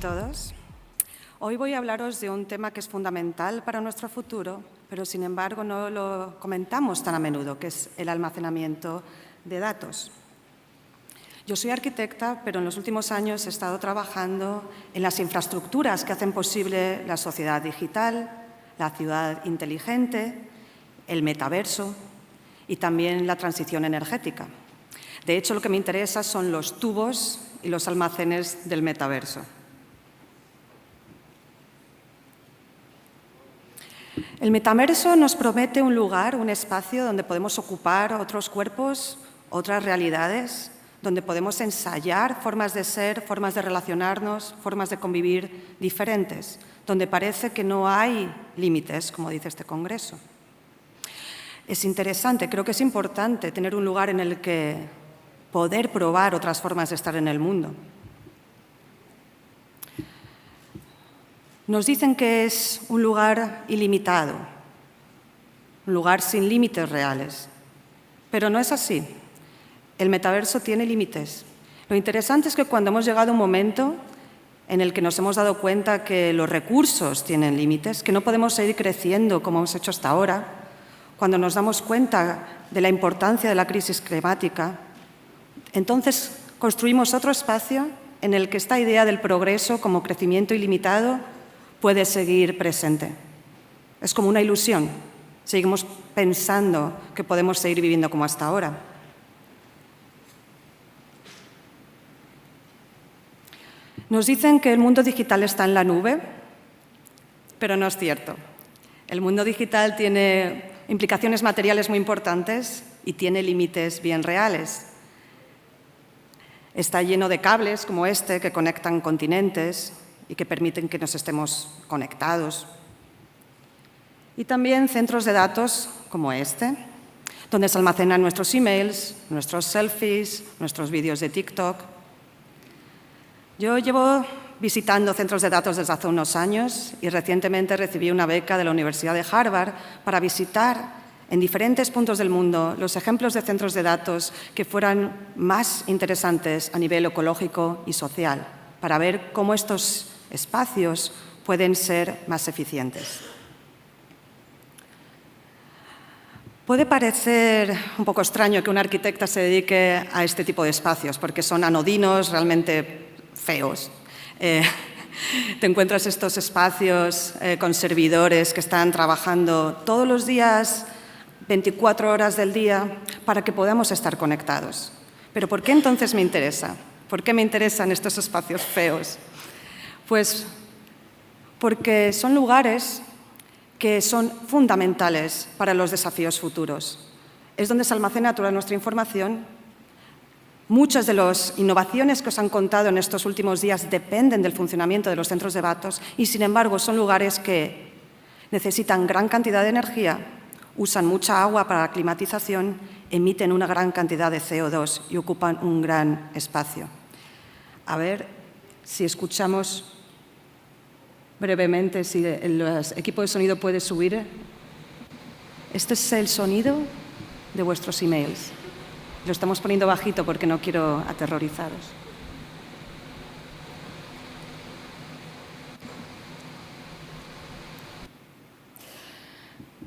todos. Hoy voy a hablaros de un tema que es fundamental para nuestro futuro, pero sin embargo no lo comentamos tan a menudo, que es el almacenamiento de datos. Yo soy arquitecta, pero en los últimos años he estado trabajando en las infraestructuras que hacen posible la sociedad digital, la ciudad inteligente, el metaverso y también la transición energética. De hecho, lo que me interesa son los tubos y los almacenes del metaverso. El metaverso nos promete un lugar, un espacio donde podemos ocupar otros cuerpos, otras realidades, donde podemos ensayar formas de ser, formas de relacionarnos, formas de convivir diferentes, donde parece que no hay límites, como dice este congreso. Es interesante, creo que es importante tener un lugar en el que poder probar otras formas de estar en el mundo. Nos dicen que es un lugar ilimitado, un lugar sin límites reales, pero no es así. El metaverso tiene límites. Lo interesante es que cuando hemos llegado a un momento en el que nos hemos dado cuenta que los recursos tienen límites, que no podemos seguir creciendo como hemos hecho hasta ahora, cuando nos damos cuenta de la importancia de la crisis climática, entonces construimos otro espacio en el que esta idea del progreso como crecimiento ilimitado puede seguir presente. Es como una ilusión. Seguimos pensando que podemos seguir viviendo como hasta ahora. Nos dicen que el mundo digital está en la nube, pero no es cierto. El mundo digital tiene implicaciones materiales muy importantes y tiene límites bien reales. Está lleno de cables como este que conectan continentes y que permiten que nos estemos conectados. Y también centros de datos como este, donde se almacenan nuestros emails, nuestros selfies, nuestros vídeos de TikTok. Yo llevo visitando centros de datos desde hace unos años y recientemente recibí una beca de la Universidad de Harvard para visitar en diferentes puntos del mundo los ejemplos de centros de datos que fueran más interesantes a nivel ecológico y social, para ver cómo estos espacios pueden ser más eficientes. Puede parecer un poco extraño que una arquitecta se dedique a este tipo de espacios, porque son anodinos, realmente feos. Te encuentras estos espacios con servidores que están trabajando todos los días, 24 horas del día, para que podamos estar conectados. ¿Pero por qué entonces me interesa? ¿Por qué me interesan estos espacios feos? Pues porque son lugares que son fundamentales para los desafíos futuros. Es donde se almacena toda nuestra información. Muchas de las innovaciones que os han contado en estos últimos días dependen del funcionamiento de los centros de datos y, sin embargo, son lugares que necesitan gran cantidad de energía, usan mucha agua para la climatización, emiten una gran cantidad de CO2 y ocupan un gran espacio. A ver si escuchamos brevemente, si el equipo de sonido puede subir. Este es el sonido de vuestros emails. Lo estamos poniendo bajito porque no quiero aterrorizaros.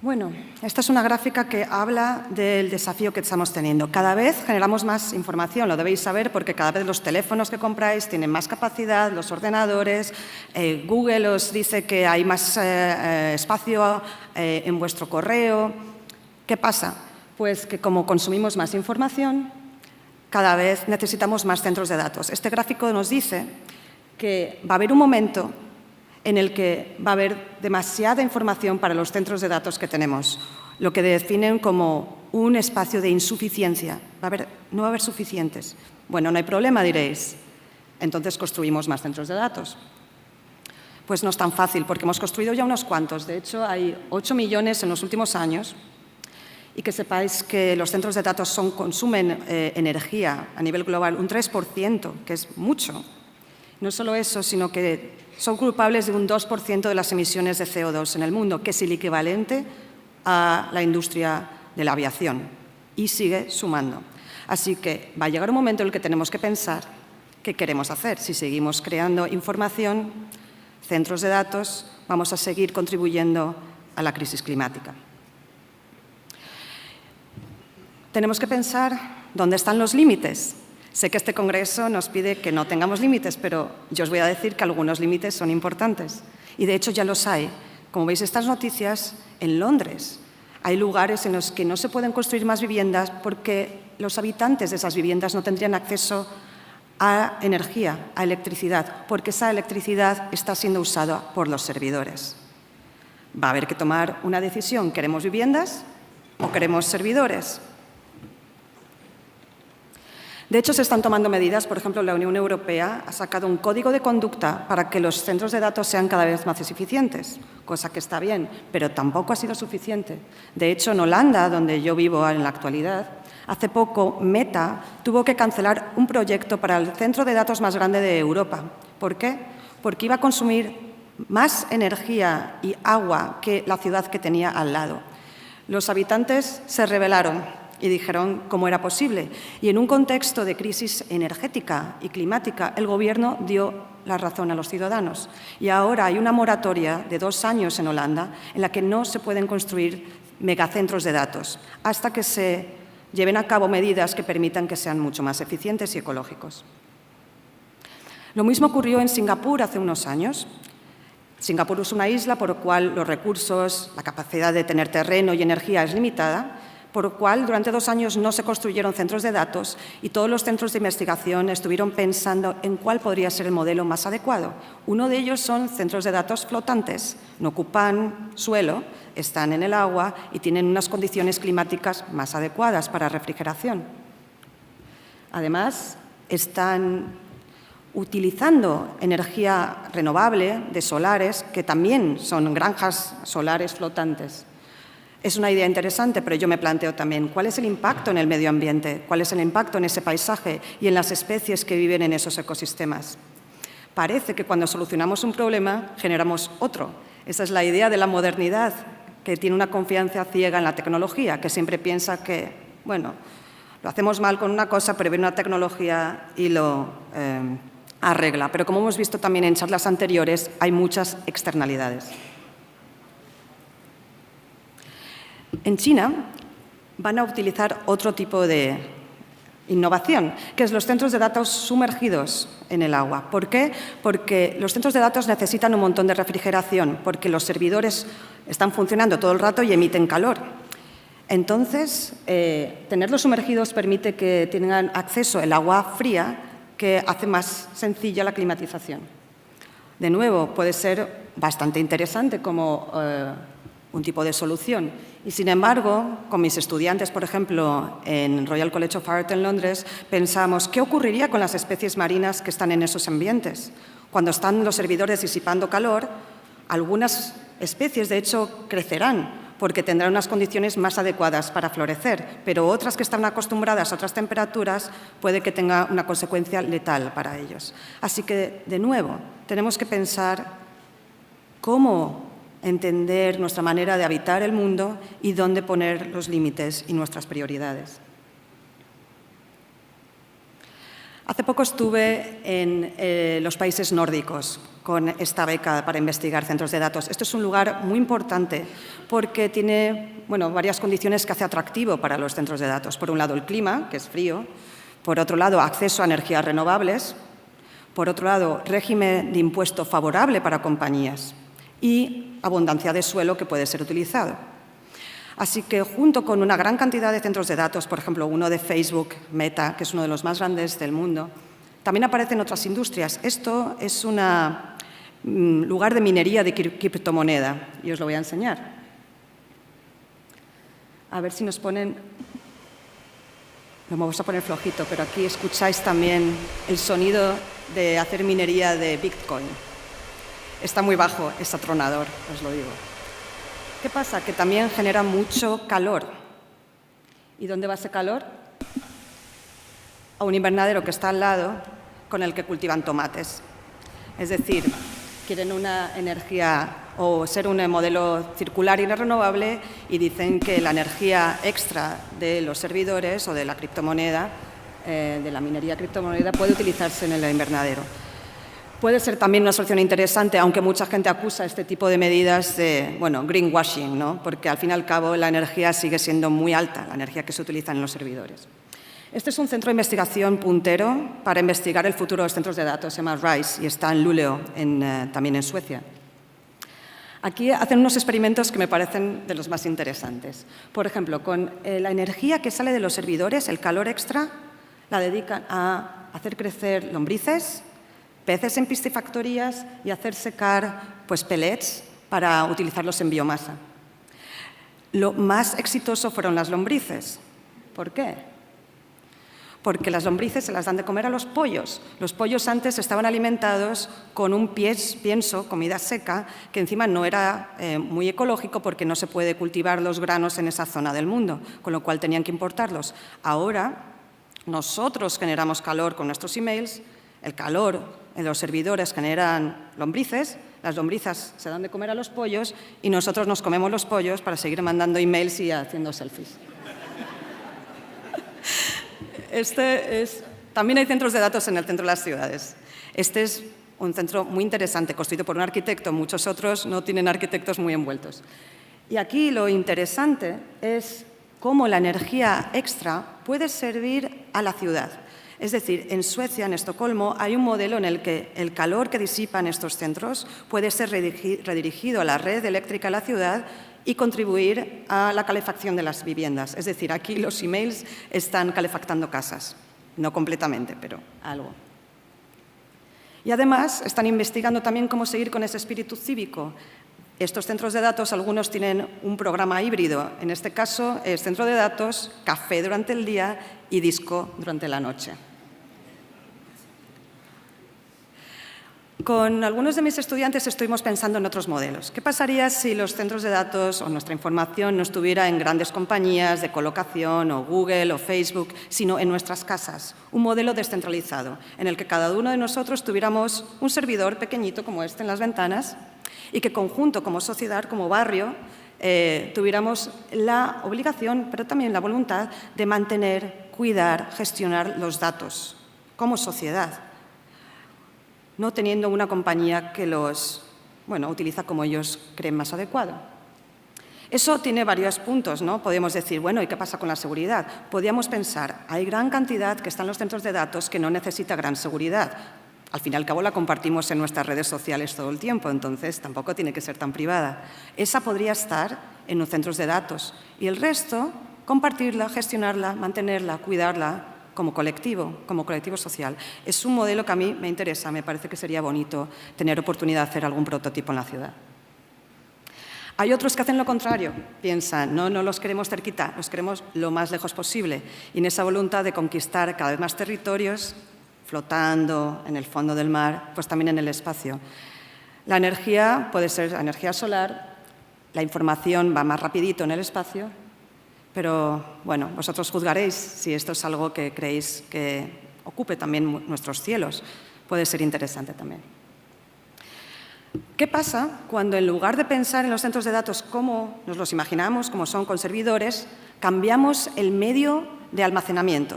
Bueno, esta es una gráfica que habla del desafío que estamos teniendo. Cada vez generamos más información, lo debéis saber, porque cada vez los teléfonos que compráis tienen más capacidad, los ordenadores, Google os dice que hay más espacio en vuestro correo. ¿Qué pasa? Pues que como consumimos más información, cada vez necesitamos más centros de datos. Este gráfico nos dice que va a haber un momento en el que va a haber demasiada información para los centros de datos que tenemos, lo que definen como un espacio de insuficiencia. No va a haber suficientes. Bueno, no hay problema, diréis. Entonces construimos más centros de datos. Pues no es tan fácil, porque hemos construido ya unos cuantos. De hecho, hay 8 millones en los últimos años. Y que sepáis que los centros de datos consumen energía a nivel global un 3%, que es mucho. No solo eso, sino que son culpables de un 2% de las emisiones de CO2 en el mundo, que es el equivalente a la industria de la aviación, y sigue sumando. Así que va a llegar un momento en el que tenemos que pensar ¿qué queremos hacer? Si seguimos creando información, centros de datos, vamos a seguir contribuyendo a la crisis climática. Tenemos que pensar dónde están los límites. Sé que este congreso nos pide que no tengamos límites, pero yo os voy a decir que algunos límites son importantes. Y de hecho ya los hay. Como veis, estas noticias, en Londres hay lugares en los que no se pueden construir más viviendas porque los habitantes de esas viviendas no tendrían acceso a energía, a electricidad, porque esa electricidad está siendo usada por los servidores. Va a haber que tomar una decisión. ¿Queremos viviendas o queremos servidores? De hecho, se están tomando medidas. Por ejemplo, la Unión Europea ha sacado un código de conducta para que los centros de datos sean cada vez más eficientes, cosa que está bien, pero tampoco ha sido suficiente. De hecho, en Holanda, donde yo vivo en la actualidad, hace poco Meta tuvo que cancelar un proyecto para el centro de datos más grande de Europa. ¿Por qué? Porque iba a consumir más energía y agua que la ciudad que tenía al lado. Los habitantes se rebelaron y dijeron cómo era posible. Y en un contexto de crisis energética y climática, el Gobierno dio la razón a los ciudadanos. Y ahora hay una moratoria de 2 años en Holanda en la que no se pueden construir megacentros de datos hasta que se lleven a cabo medidas que permitan que sean mucho más eficientes y ecológicos. Lo mismo ocurrió en Singapur hace unos años. Singapur es una isla por lo cual los recursos, la capacidad de tener terreno y energía es limitada, por lo cual durante 2 años no se construyeron centros de datos y todos los centros de investigación estuvieron pensando en cuál podría ser el modelo más adecuado. Uno de ellos son centros de datos flotantes, no ocupan suelo, están en el agua y tienen unas condiciones climáticas más adecuadas para refrigeración. Además, están utilizando energía renovable de solares, que también son granjas solares flotantes. Es una idea interesante, pero yo me planteo también cuál es el impacto en el medio ambiente, cuál es el impacto en ese paisaje y en las especies que viven en esos ecosistemas. Parece que cuando solucionamos un problema, generamos otro. Esa es la idea de la modernidad, que tiene una confianza ciega en la tecnología, que siempre piensa que, bueno, lo hacemos mal con una cosa, pero viene una tecnología y lo arregla. Pero como hemos visto también en charlas anteriores, hay muchas externalidades. En China van a utilizar otro tipo de innovación, que es los centros de datos sumergidos en el agua. ¿Por qué? Porque los centros de datos necesitan un montón de refrigeración, porque los servidores están funcionando todo el rato y emiten calor. Entonces, tenerlos sumergidos permite que tengan acceso al agua fría, que hace más sencilla la climatización. De nuevo, puede ser bastante interesante como un tipo de solución. Y, sin embargo, con mis estudiantes, por ejemplo, en Royal College of Art en Londres, pensamos qué ocurriría con las especies marinas que están en esos ambientes. Cuando están los servidores disipando calor, algunas especies, de hecho, crecerán porque tendrán unas condiciones más adecuadas para florecer, pero otras que están acostumbradas a otras temperaturas puede que tenga una consecuencia letal para ellos. Así que, de nuevo, tenemos que pensar cómo entender nuestra manera de habitar el mundo y dónde poner los límites y nuestras prioridades. Hace poco estuve en los países nórdicos con esta beca para investigar centros de datos. Esto es un lugar muy importante porque tiene varias condiciones que hace atractivo para los centros de datos. Por un lado, el clima, que es frío. Por otro lado, acceso a energías renovables. Por otro lado, régimen de impuesto favorable para compañías. Y abundancia de suelo que puede ser utilizado. Así que, junto con una gran cantidad de centros de datos, por ejemplo, uno de Facebook, Meta, que es uno de los más grandes del mundo, también aparecen otras industrias. Esto es un lugar de minería de criptomoneda y os lo voy a enseñar. A ver si nos ponen... Lo vamos a poner flojito, pero aquí escucháis también el sonido de hacer minería de Bitcoin. Está muy bajo, es atronador, os lo digo. ¿Qué pasa? Que también genera mucho calor. ¿Y dónde va ese calor? A un invernadero que está al lado con el que cultivan tomates. Es decir, quieren una energía o ser un modelo circular y renovable y dicen que la energía extra de los servidores o de la criptomoneda de la minería criptomoneda puede utilizarse en el invernadero. Puede ser también una solución interesante, aunque mucha gente acusa este tipo de medidas de, bueno, greenwashing, ¿no? Porque al fin y al cabo la energía sigue siendo muy alta, la energía que se utiliza en los servidores. Este es un centro de investigación puntero para investigar el futuro de los centros de datos, se llama RISE, y está en Luleå, también en Suecia. Aquí hacen unos experimentos que me parecen de los más interesantes. Por ejemplo, con la energía que sale de los servidores, el calor extra, la dedican a hacer crecer lombrices, peces en piscifactorías y hacer secar pellets para utilizarlos en biomasa. Lo más exitoso fueron las lombrices. ¿Por qué? Porque las lombrices se las dan de comer a los pollos. Los pollos antes estaban alimentados con un pienso, comida seca, que encima no era muy ecológico porque no se puede cultivar los granos en esa zona del mundo, con lo cual tenían que importarlos. Ahora, nosotros generamos calor con nuestros emails, el calor en los servidores generan lombrices, las lombrices se dan de comer a los pollos y nosotros nos comemos los pollos para seguir mandando emails y haciendo selfies. También hay centros de datos en el centro de las ciudades. Este es un centro muy interesante, construido por un arquitecto. Muchos otros no tienen arquitectos muy envueltos. Y aquí lo interesante es cómo la energía extra puede servir a la ciudad. Es decir, en Suecia, en Estocolmo, hay un modelo en el que el calor que disipan estos centros puede ser redirigido a la red eléctrica de la ciudad y contribuir a la calefacción de las viviendas. Es decir, aquí los emails están calefactando casas. No completamente, pero algo. Y además están investigando también cómo seguir con ese espíritu cívico. Estos centros de datos, algunos tienen un programa híbrido. En este caso, es centro de datos, café durante el día y disco durante la noche. Con algunos de mis estudiantes estuvimos pensando en otros modelos. ¿Qué pasaría si los centros de datos o nuestra información no estuviera en grandes compañías de colocación o Google o Facebook, sino en nuestras casas? Un modelo descentralizado, en el que cada uno de nosotros tuviéramos un servidor pequeñito como este en las ventanas y que conjunto, como sociedad, como barrio, tuviéramos la obligación, pero también la voluntad de mantener, cuidar, gestionar los datos como sociedad, no teniendo una compañía que los utiliza como ellos creen más adecuado. Eso tiene varios puntos, ¿no? Podemos decir, bueno, ¿y qué pasa con la seguridad? Podríamos pensar, hay gran cantidad que está en los centros de datos que no necesita gran seguridad. Al fin y al cabo la compartimos en nuestras redes sociales todo el tiempo, entonces tampoco tiene que ser tan privada. Esa podría estar en los centros de datos y el resto, compartirla, gestionarla, mantenerla, cuidarla, como colectivo social. Es un modelo que a mí me interesa, me parece que sería bonito tener oportunidad de hacer algún prototipo en la ciudad. Hay otros que hacen lo contrario, piensan, no los queremos cerquita, los queremos lo más lejos posible. Y en esa voluntad de conquistar cada vez más territorios, flotando en el fondo del mar, pues también en el espacio. La energía puede ser la energía solar, la información va más rapidito en el espacio, pero, bueno, vosotros juzgaréis si esto es algo que creéis que ocupe también nuestros cielos. Puede ser interesante también. ¿Qué pasa cuando en lugar de pensar en los centros de datos como nos los imaginamos, como son con servidores, cambiamos el medio de almacenamiento?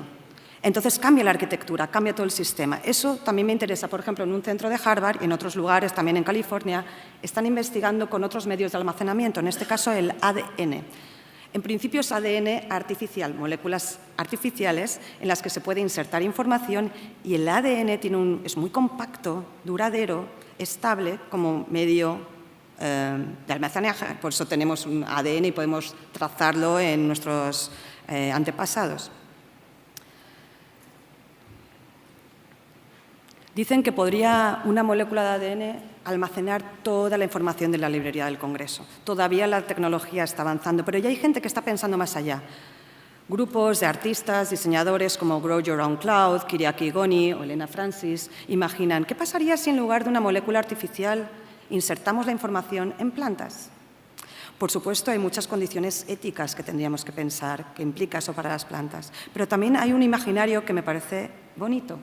Entonces cambia la arquitectura, cambia todo el sistema. Eso también me interesa. Por ejemplo, en un centro de Harvard y en otros lugares, también en California, están investigando con otros medios de almacenamiento, en este caso el ADN. En principio es ADN artificial, moléculas artificiales en las que se puede insertar información y el ADN es muy compacto, duradero, estable como medio de almacenaje. Por eso tenemos un ADN y podemos trazarlo en nuestros antepasados. Dicen que podría una molécula de ADN almacenar toda la información de la librería del Congreso. Todavía la tecnología está avanzando, pero ya hay gente que está pensando más allá. Grupos de artistas, diseñadores como Grow Your Own Cloud, Kyriaki Goni o Elena Francis imaginan ¿qué pasaría si en lugar de una molécula artificial insertamos la información en plantas? Por supuesto, hay muchas condiciones éticas que tendríamos que pensar, que implica eso para las plantas, pero también hay un imaginario que me parece bonito.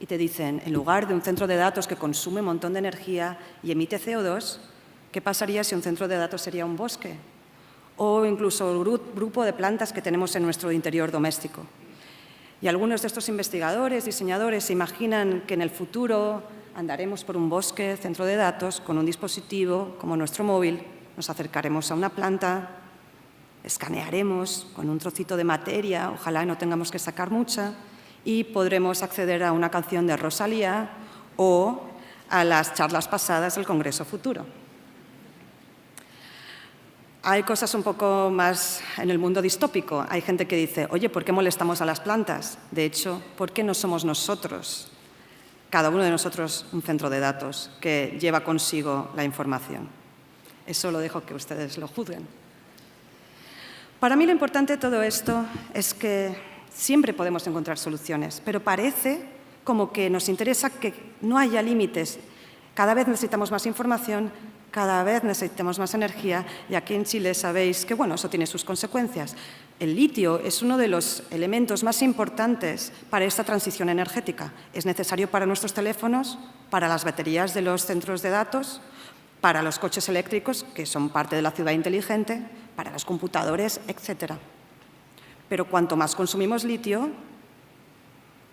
Y te dicen, en lugar de un centro de datos que consume un montón de energía y emite CO2, ¿qué pasaría si un centro de datos sería un bosque? O incluso el grupo de plantas que tenemos en nuestro interior doméstico. Y algunos de estos investigadores, diseñadores, se imaginan que en el futuro andaremos por un bosque, centro de datos, con un dispositivo como nuestro móvil, nos acercaremos a una planta, escanearemos con un trocito de materia, ojalá no tengamos que sacar mucha, y podremos acceder a una canción de Rosalía o a las charlas pasadas del Congreso Futuro. Hay cosas un poco más en el mundo distópico. Hay gente que dice, oye, ¿por qué molestamos a las plantas? De hecho, ¿por qué no somos nosotros, cada uno de nosotros, un centro de datos que lleva consigo la información? Eso lo dejo que ustedes lo juzguen. Para mí lo importante de todo esto es que siempre podemos encontrar soluciones, pero parece como que nos interesa que no haya límites. Cada vez necesitamos más información, cada vez necesitamos más energía y aquí en Chile sabéis que, bueno, eso tiene sus consecuencias. El litio es uno de los elementos más importantes para esta transición energética. Es necesario para nuestros teléfonos, para las baterías de los centros de datos, para los coches eléctricos, que son parte de la ciudad inteligente, para los computadores, etc. Pero cuanto más consumimos litio,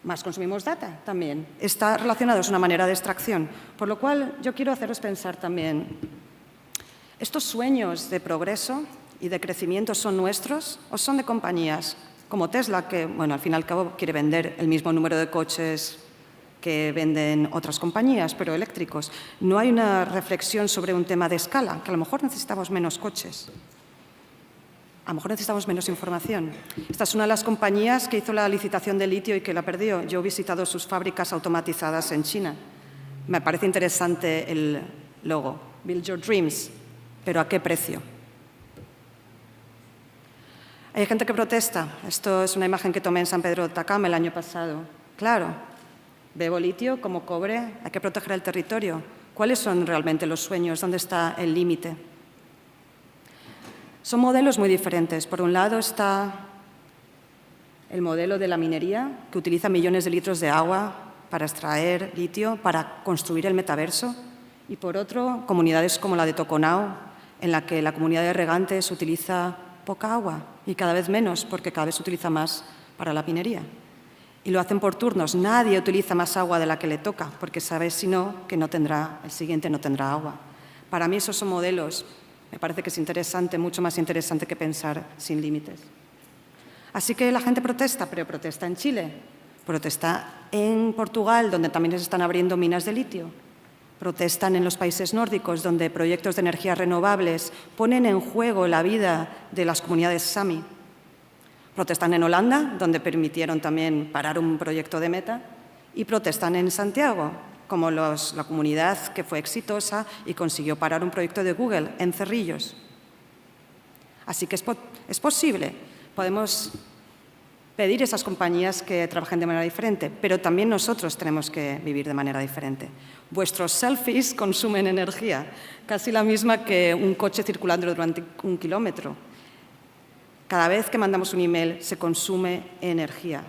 más consumimos data también. Está relacionado, es una manera de extracción. Por lo cual, yo quiero haceros pensar también, ¿estos sueños de progreso y de crecimiento son nuestros o son de compañías como Tesla, que, bueno, al fin y al cabo quiere vender el mismo número de coches que venden otras compañías, pero eléctricos? No hay una reflexión sobre un tema de escala, que a lo mejor necesitamos menos coches. A lo mejor necesitamos menos información. Esta es una de las compañías que hizo la licitación de litio y que la perdió. Yo he visitado sus fábricas automatizadas en China. Me parece interesante el logo, Build Your Dreams, pero ¿a qué precio? Hay gente que protesta. Esto es una imagen que tomé en San Pedro de Atacama el año pasado. Claro, bebo litio como cobre, hay que proteger el territorio. ¿Cuáles son realmente los sueños? ¿Dónde está el límite? Son modelos muy diferentes. Por un lado está el modelo de la minería, que utiliza millones de litros de agua para extraer litio, para construir el metaverso. Y por otro, comunidades como la de Toconao, en la que la comunidad de regantes utiliza poca agua y cada vez menos, porque cada vez se utiliza más para la minería. Y lo hacen por turnos. Nadie utiliza más agua de la que le toca, porque sabe, si no, que el siguiente no tendrá agua. Para mí esos son modelos. Me parece que es interesante, mucho más interesante que pensar sin límites. Así que la gente protesta, pero protesta en Chile, protesta en Portugal, donde también se están abriendo minas de litio, protestan en los países nórdicos, donde proyectos de energías renovables ponen en juego la vida de las comunidades Sami. Protestan en Holanda, donde permitieron también parar un proyecto de Meta, y protestan en Santiago, como la comunidad que fue exitosa y consiguió parar un proyecto de Google en Cerrillos. Así que es posible. Podemos pedir a esas compañías que trabajen de manera diferente, pero también nosotros tenemos que vivir de manera diferente. Vuestros selfies consumen energía, casi la misma que un coche circulando durante 1 kilómetro. Cada vez que mandamos un email se consume energía.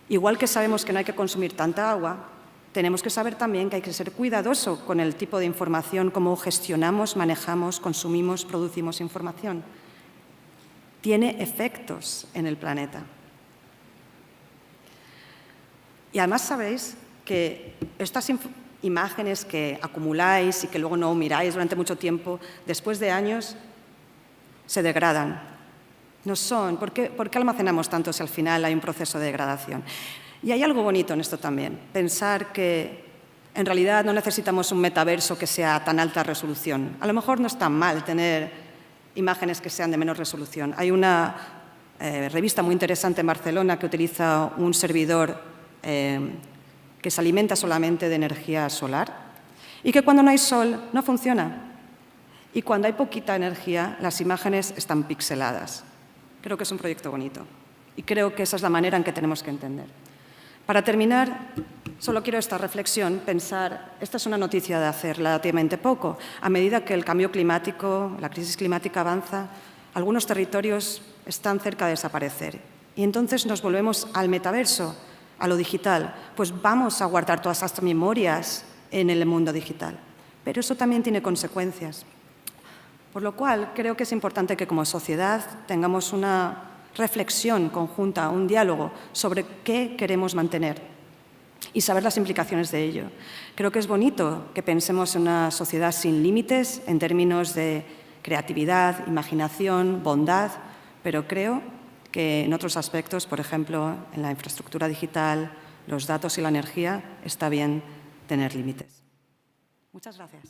Igual que sabemos que no hay que consumir tanta agua, tenemos que saber también que hay que ser cuidadoso con el tipo de información, cómo gestionamos, manejamos, consumimos, producimos información. Tiene efectos en el planeta. Y además sabéis que estas imágenes que acumuláis y que luego no miráis durante mucho tiempo, después de años, se degradan. No son. ¿Por qué almacenamos tanto si al final hay un proceso de degradación? Y hay algo bonito en esto también, pensar que en realidad no necesitamos un metaverso que sea tan alta resolución. A lo mejor no es tan mal tener imágenes que sean de menor resolución. Hay una revista muy interesante en Barcelona que utiliza un servidor que se alimenta solamente de energía solar y que cuando no hay sol no funciona. Y cuando hay poquita energía, las imágenes están pixeladas. Creo que es un proyecto bonito y creo que esa es la manera en que tenemos que entender. Para terminar, solo quiero esta reflexión, pensar, esta es una noticia de hace relativamente poco. A medida que el cambio climático, la crisis climática avanza, algunos territorios están cerca de desaparecer. Y entonces nos volvemos al metaverso, a lo digital. Pues vamos a guardar todas estas memorias en el mundo digital. Pero eso también tiene consecuencias. Por lo cual, creo que es importante que como sociedad tengamos una reflexión conjunta, un diálogo sobre qué queremos mantener y saber las implicaciones de ello. Creo que es bonito que pensemos en una sociedad sin límites en términos de creatividad, imaginación, bondad, pero creo que en otros aspectos, por ejemplo, en la infraestructura digital, los datos y la energía, está bien tener límites. Muchas gracias.